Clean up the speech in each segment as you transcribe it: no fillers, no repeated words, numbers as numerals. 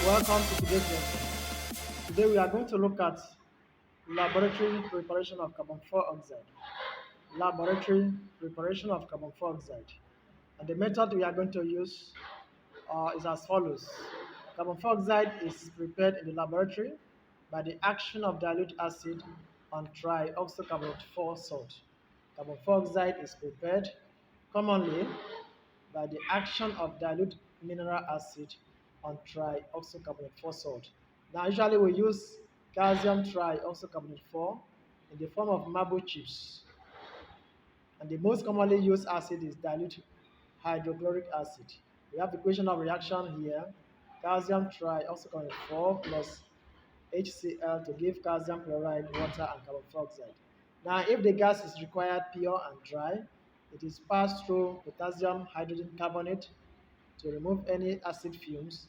Welcome to today's lesson. Today we are going to look at laboratory preparation of carbon dioxide. Laboratory preparation of carbon dioxide. And the method we are going to use is as follows. Carbon dioxide is prepared in the laboratory by the action of dilute acid on trioxocarbonate 4 salt. Carbon dioxide is prepared commonly by the action of dilute mineral acid on trioxocarbonate 4 salt. Now, usually we use calcium trioxocarbonate 4 in the form of marble chips, and the most commonly used acid is dilute hydrochloric acid. We have the equation of reaction here: calcium trioxocarbonate 4 plus HCl to give calcium chloride, water, and carbon dioxide. Now, if the gas is required pure and dry, it is passed through potassium hydrogen carbonate to remove any acid fumes,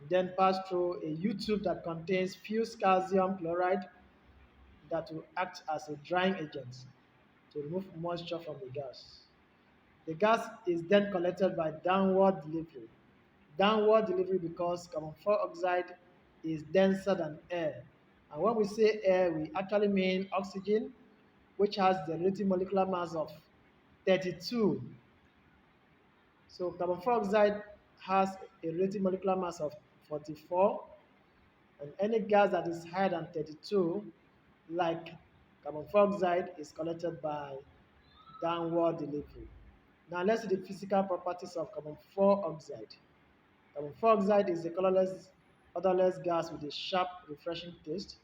then passed through a U-tube that contains fused calcium chloride that will act as a drying agent to remove moisture from the gas. The gas is then collected by downward delivery. Downward delivery because carbon dioxide is denser than air. And when we say air, we actually mean oxygen, which has the relative molecular mass of 32. So carbon dioxide has a relative molecular mass of 44, and any gas that is higher than 32, like carbon dioxide, is collected by downward delivery. Now let's see the physical properties of carbon dioxide. Carbon dioxide is a colorless, odorless gas with a sharp, refreshing taste.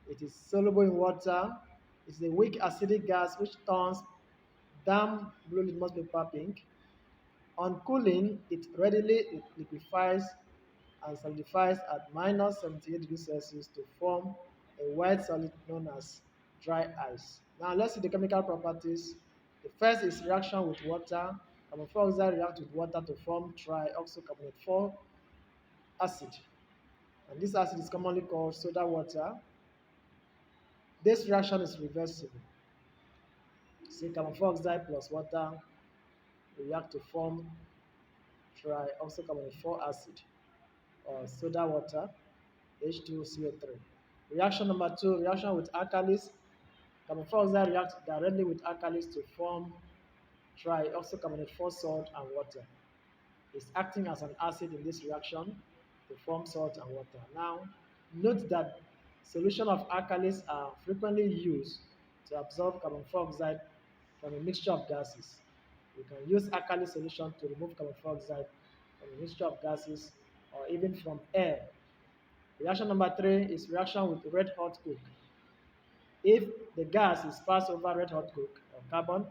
It is soluble in water. It's a weak acidic gas which turns damp blue litmus paper pink. On cooling, it readily liquefies and solidifies at minus 78 degrees Celsius to form a white solid known as dry ice. Now let's see the chemical properties. The first is reaction with water. Carbon dioxide reacts with water to form trioxocarbonate 4 acid. And this acid is commonly called soda water. This reaction is reversible. See, carbon dioxide plus water react to form trioxocarbonate 4 acid or soda water, H2CO3. Reaction number two, reaction with alkalis. Carbon dioxide reacts directly with alkalis to form trioxocarbonate 4 salt and water. It's acting as an acid in this reaction to form salt and water. Now, note that solution of alkalis are frequently used to absorb carbon dioxide from a mixture of gases. You can use alkali solution to remove carbon dioxide from a mixture of gases or even from air. Reaction number three is reaction with red hot coke. If the gas is passed over red hot coke or carbon,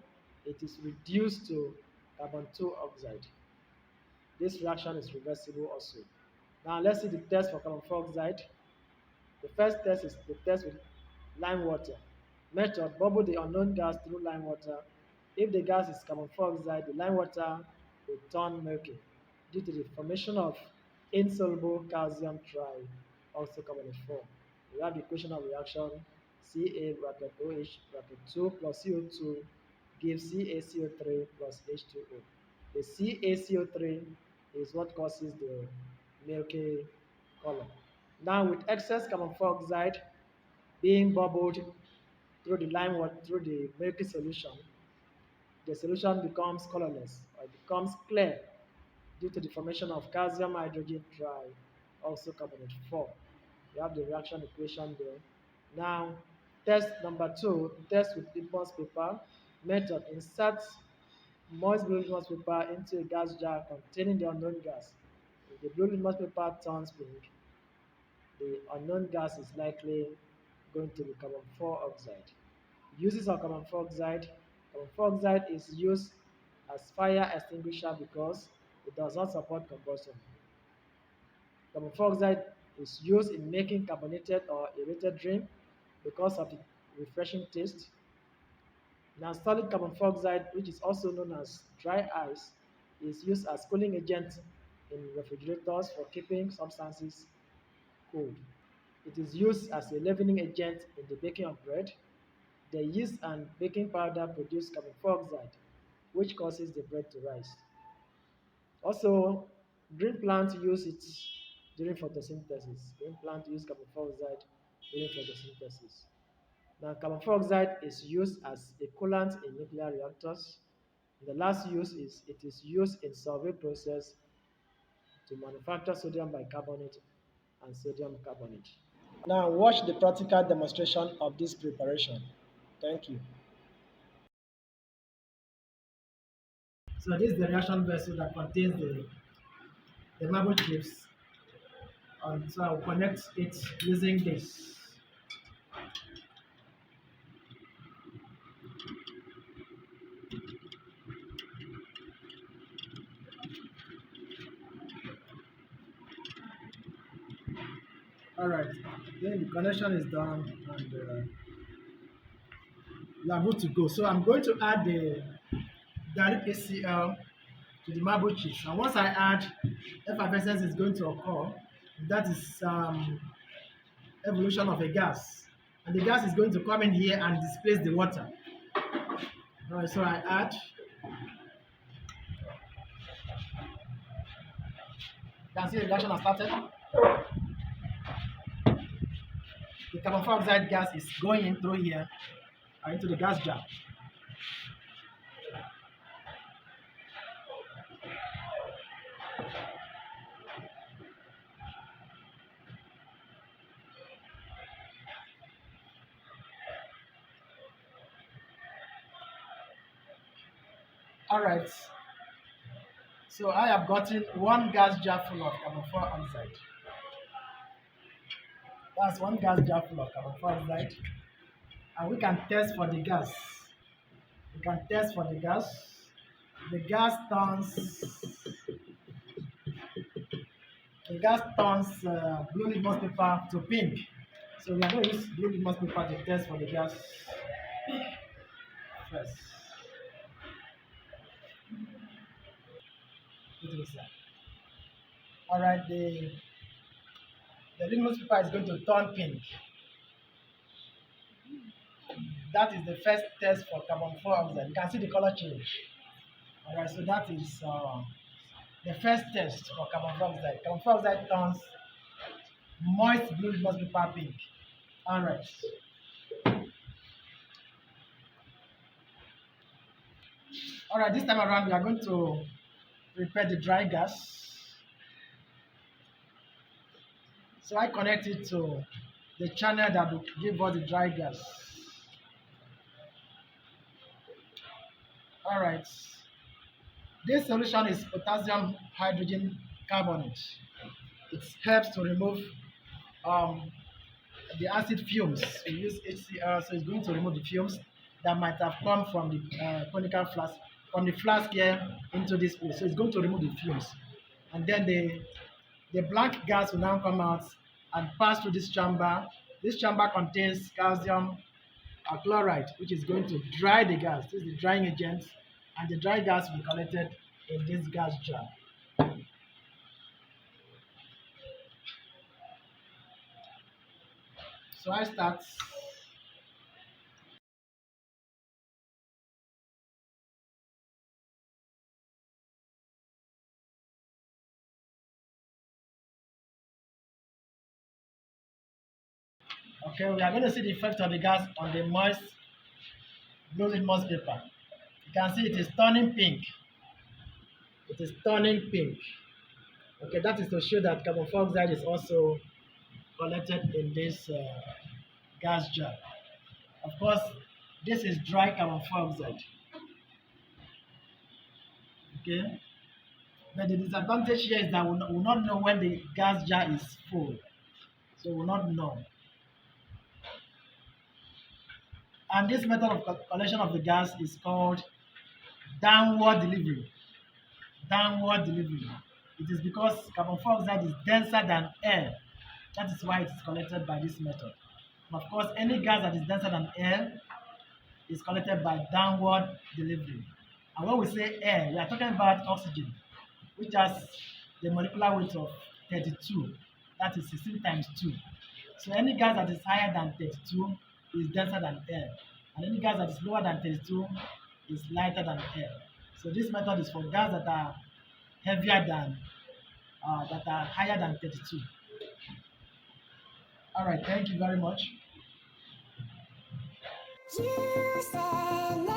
it is reduced to carbon 2 oxide. This reaction is reversible also. Now let's see the test for carbon dioxide. The first test is the test with lime water. Method: bubble the unknown gas through lime water. If the gas is carbon dioxide, the lime water will turn milky due to the formation of insoluble calcium trioxocarbonate 4. We have the equation of reaction: Ca bracket OH bracket 2 plus CO2 gives CaCO3 plus H2O. The CaCO3 is what causes the milky color. Now, with excess carbon dioxide being bubbled through the lime water through the milky solution, the solution becomes colorless or it becomes clear due to the formation of calcium hydrogen trioxocarbonate 4. You have the reaction equation there. Now, test number two, test with litmus paper. Method: insert moist blue litmus paper into a gas jar containing the unknown gas. If the blue litmus paper turns pink, the unknown gas is likely going to be carbon dioxide. Uses of carbon dioxide is used as fire extinguisher because it does not support combustion. Carbon dioxide is used in making carbonated or aerated drink because of its refreshing taste. Now, solid carbon dioxide, which is also known as dry ice, is used as cooling agent in refrigerators for keeping substances cold. It is used as a leavening agent in the baking of bread. The yeast and baking powder produce carbon dioxide, which causes the bread to rise. Also, green plants use it during photosynthesis. When plants use carbon dioxide during photosynthesis. Now, carbon dioxide is used as a coolant in nuclear reactors. The last use is it is used in survey process to manufacture sodium bicarbonate and sodium carbonate. Now, watch the practical demonstration of this preparation. Thank you. So this is the reaction vessel that contains the marble chips. So I'll connect it using this. All right, then the connection is done and we are good to go. So I'm going to add the direct HCl to the marble chips. And once I add, effervescence is going to occur. That is evolution of a gas. And the gas is going to come in here and displace the water. All right, so I add. You can see the reaction has started. The carbon dioxide gas is going in through here into the gas jar. All right. So I have gotten one gas jar full of carbon dioxide. That's one gas jar full of carbon dioxide. And we can test for the gas. We can test for the gas. The gas turns blue litmus paper to pink. So we are going to use blue litmus paper to test for the gas first. Put it inside. All right, the litmus paper is going to turn pink. That is the first test for carbon dioxide. You can see the color change. All right, so that is the first test for carbon dioxide. Carbon dioxide turns moist blue litmus paper pink. All right. All right, this time around we are going to prepare the dry gas. So I connect it to the channel that will give us the dry gas. All right. This solution is potassium hydrogen carbonate. It helps to remove the acid fumes. We use HCl, so it's going to remove the fumes that might have come from the conical flask, from the flask here into this place. So it's going to remove the fumes. And then the blank gas will now come out and pass through this chamber. This chamber contains calcium chloride, which is going to dry the gas. This is the drying agent, and the dry gas will be collected in this gas jar. So I start. Okay, we are going to see the effect of the gas on the moist blue litmus paper. You can see it is turning pink. It is turning pink. Okay, that is to show that carbon dioxide is also collected in this gas jar. Of course, this is dry carbon dioxide. Okay, but the disadvantage here is that we will not know when the gas jar is full. So we will not know. And this method of collection of the gas is called downward delivery. Downward delivery. It is because carbon dioxide is denser than air. That is why it is collected by this method. And of course, any gas that is denser than air is collected by downward delivery. And when we say air, we are talking about oxygen, which has the molecular weight of 32. That is 16 times 2. So any gas that is higher than 32 is denser than air. And any gas that is lower than 32 is lighter than air. So this method is for gas that are heavier than that are higher than 32. All right, thank you very much. You said